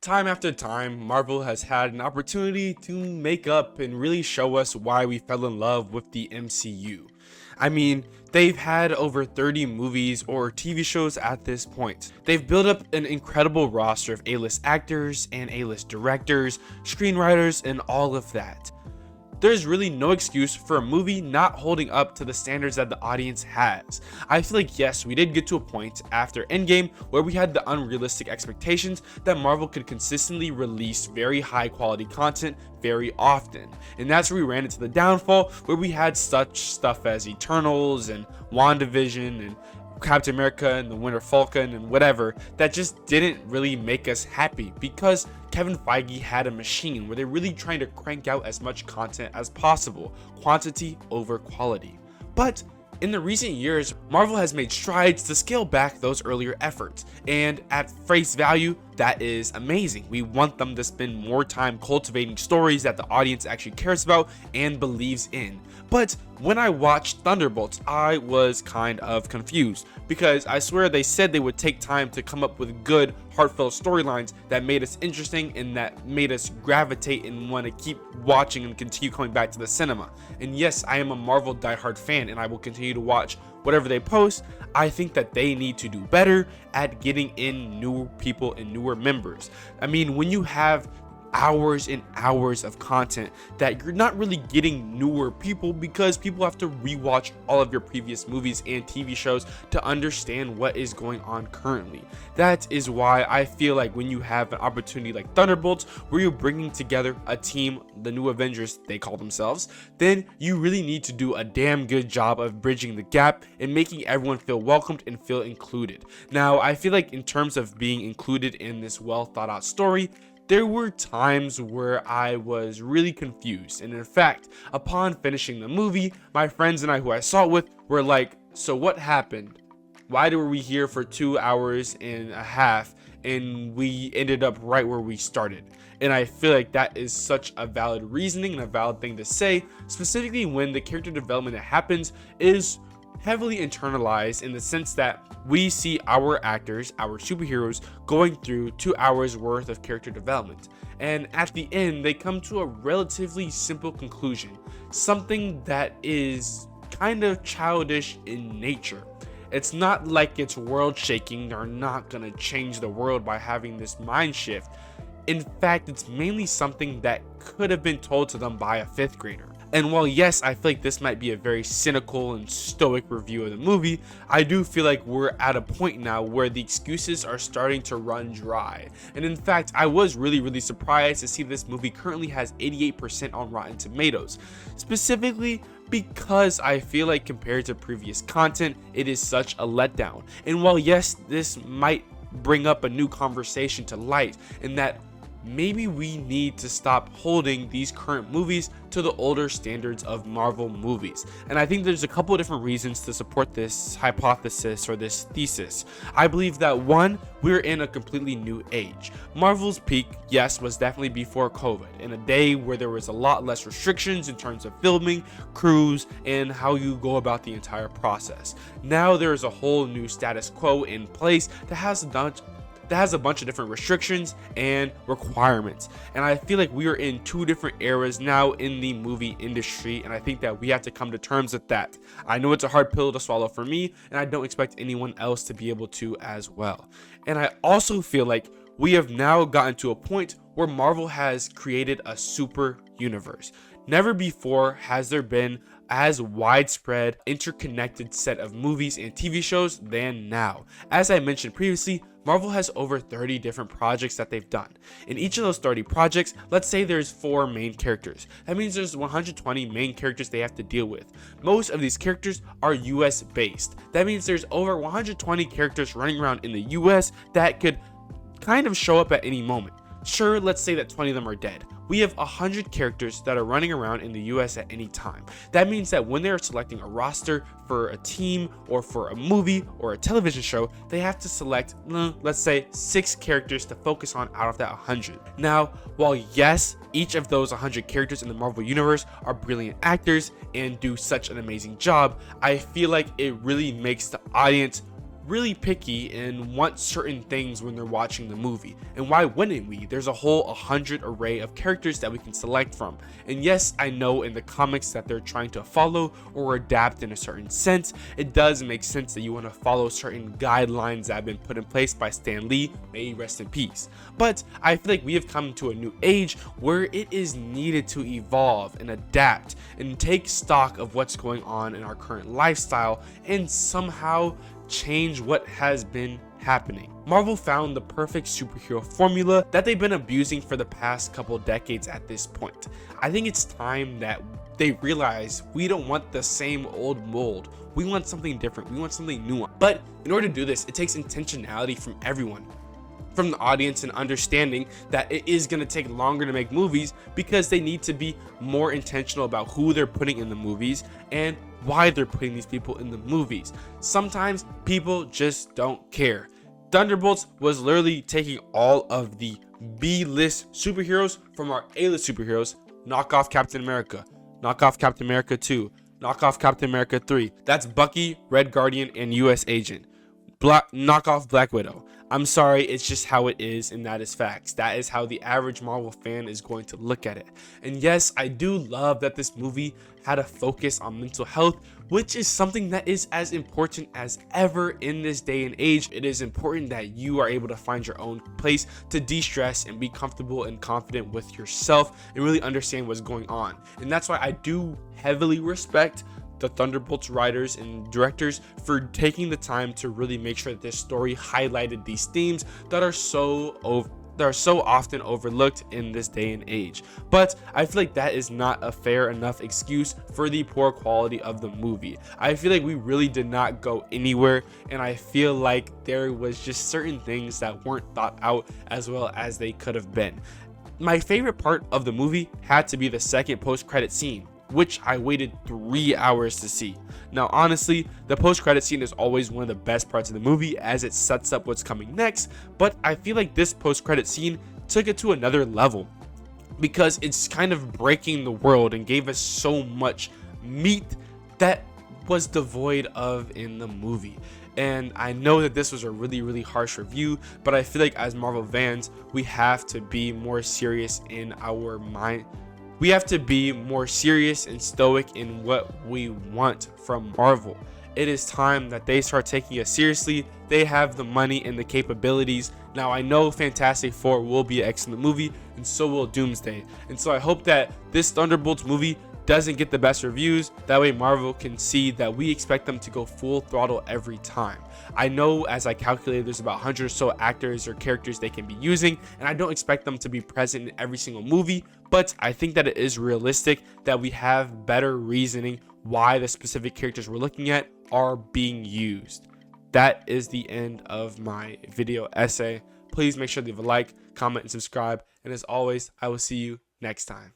Time after time, Marvel has had an opportunity to make up and really show us why we fell in love with the MCU. I mean, they've had over 30 movies or TV shows at this point. They've built up an incredible roster of A-list actors and A-list directors, screenwriters, and all of that. There's really no excuse for a movie not holding up to the standards that the audience has. I feel like yes, we did get to a point after Endgame where we had the unrealistic expectations that Marvel could consistently release very high quality content very often. And that's where we ran into the downfall, where we had such stuff as Eternals and WandaVision and Captain America and the Winter Falcon and whatever that just didn't really make us happy, because Kevin Feige had a machine where they're really trying to crank out as much content as possible, quantity over quality. But in the recent years, Marvel has made strides to scale back those earlier efforts, and at face value, that is amazing. We want them to spend more time cultivating stories that the audience actually cares about and believes in. But when I watched Thunderbolts, I was kind of confused, because I swear they said they would take time to come up with good, heartfelt storylines that made us interesting and that made us gravitate and want to keep watching and continue coming back to the cinema. And yes, I am a Marvel diehard fan and I will continue to watch whatever they post. I think that they need to do better at getting in new people and newer members. I mean, when you have hours and hours of content that you're not really getting newer people, because people have to rewatch all of your previous movies and TV shows to understand what is going on currently. That is why I feel like when you have an opportunity like Thunderbolts, where you're bringing together a team, the new Avengers they call themselves, then you really need to do a damn good job of bridging the gap and making everyone feel welcomed and feel included. Now, I feel like in terms of being included in this well thought out story, there were times where I was really confused, and in fact, upon finishing the movie, my friends and I who I saw it with were like, so what happened? Why were we here for 2 hours and a half and we ended up right where we started? And I feel like that is such a valid reasoning and a valid thing to say, specifically when the character development that happens is heavily internalized, in the sense that we see our actors, our superheroes, going through 2 hours worth of character development, and at the end they come to a relatively simple conclusion, something that is kind of childish in nature. It's not like it's world shaking. They're not gonna change the world by having this mind shift. In fact, it's mainly something that could have been told to them by a 5th grader. And while yes, I feel like this might be a very cynical and stoic review of the movie, I do feel like we're at a point now where the excuses are starting to run dry. And in fact, I was really surprised to see this movie currently has 88% on Rotten Tomatoes, specifically because I feel like compared to previous content, it is such a letdown. And while yes, this might bring up a new conversation to light, in that maybe we need to stop holding these current movies to the older standards of Marvel movies. And I think there's a couple of different reasons to support this hypothesis or this thesis. I believe that one, we're in a completely new age. Marvel's peak, yes, was definitely before COVID, in a day where there was a lot less restrictions in terms of filming, crews, and how you go about the entire process. Now there is a whole new status quo in place that has a bunch of different restrictions and requirements, and I feel like we are in 2 different eras now in the movie industry, and I think that we have to come to terms with that. I know it's a hard pill to swallow for me, and I don't expect anyone else to be able to as well. And I also feel like we have now gotten to a point where Marvel has created a super universe. Never before has there been as widespread, interconnected set of movies and TV shows than now. As I mentioned previously, Marvel has over 30 different projects that they've done. In each of those 30 projects, let's say there's 4 main characters. That means there's 120 main characters they have to deal with. Most of these characters are US based. That means there's over 120 characters running around in the US that could kind of show up at any moment. Sure, let's say that 20 of them are dead. We have 100 characters that are running around in the US at any time. That means that when they're selecting a roster for a team or for a movie or a television show, they have to select, let's say, 6 characters to focus on out of that 100. Now, while yes, each of those 100 characters in the Marvel Universe are brilliant actors and do such an amazing job, I feel like it really makes the audience really picky and want certain things when they're watching the movie. And why wouldn't we? There's a whole 100 array of characters that we can select from. And yes, I know in the comics that they're trying to follow or adapt in a certain sense, it does make sense that you want to follow certain guidelines that have been put in place by Stan Lee, may he rest in peace. But I feel like we have come to a new age where it is needed to evolve and adapt and take stock of what's going on in our current lifestyle and somehow change what has been happening. Marvel found the perfect superhero formula that they've been abusing for the past couple decades at this point. I think it's time that they realize we don't want the same old mold. We want something different. We want something new. But in order to do this, it takes intentionality from everyone, from the audience, and understanding that it is going to take longer to make movies because they need to be more intentional about who they're putting in the movies and why they're putting these people in the movies. Sometimes people just don't care. Thunderbolts was literally taking all of the B-list superheroes from our A-list superheroes, knock off Captain America, knock off Captain America 2, knock off Captain America 3. That's Bucky, Red Guardian, and US Agent. Knock off Black Widow. I'm sorry, it's just how it is, and that is facts. That is how the average Marvel fan is going to look at it. And yes, I do love that this movie had a focus on mental health, which is something that is as important as ever in this day and age. It is important that you are able to find your own place to de-stress and be comfortable and confident with yourself and really understand what's going on. And that's why I do heavily respect the Thunderbolts writers and directors for taking the time to really make sure that this story highlighted these themes that are so often overlooked in this day and age. But I feel like that is not a fair enough excuse for the poor quality of the movie. I feel like we really did not go anywhere, and I feel like there was just certain things that weren't thought out as well as they could have been. My favorite part of the movie had to be the second post-credit scene, which I waited 3 hours to see. Now honestly, the post-credit scene is always one of the best parts of the movie as it sets up what's coming next, but I feel like this post-credit scene took it to another level because it's kind of breaking the world and gave us so much meat that was devoid of in the movie. And I know that this was a really harsh review, but I feel like as Marvel fans, we have to be more serious in our mind. We have to be more serious and stoic in what we want from Marvel. It is time that they start taking us seriously. They have the money and the capabilities. Now, I know Fantastic Four will be an excellent movie, and so will Doomsday. And so I hope that this Thunderbolts movie doesn't get the best reviews. That way Marvel can see that we expect them to go full throttle every time. I know, as I calculated, there's about 100 or so actors or characters they can be using, and I don't expect them to be present in every single movie, but I think that it is realistic that we have better reasoning why the specific characters we're looking at are being used. That is the end of my video essay. Please make sure to leave a like, comment, and subscribe, and as always, I will see you next time.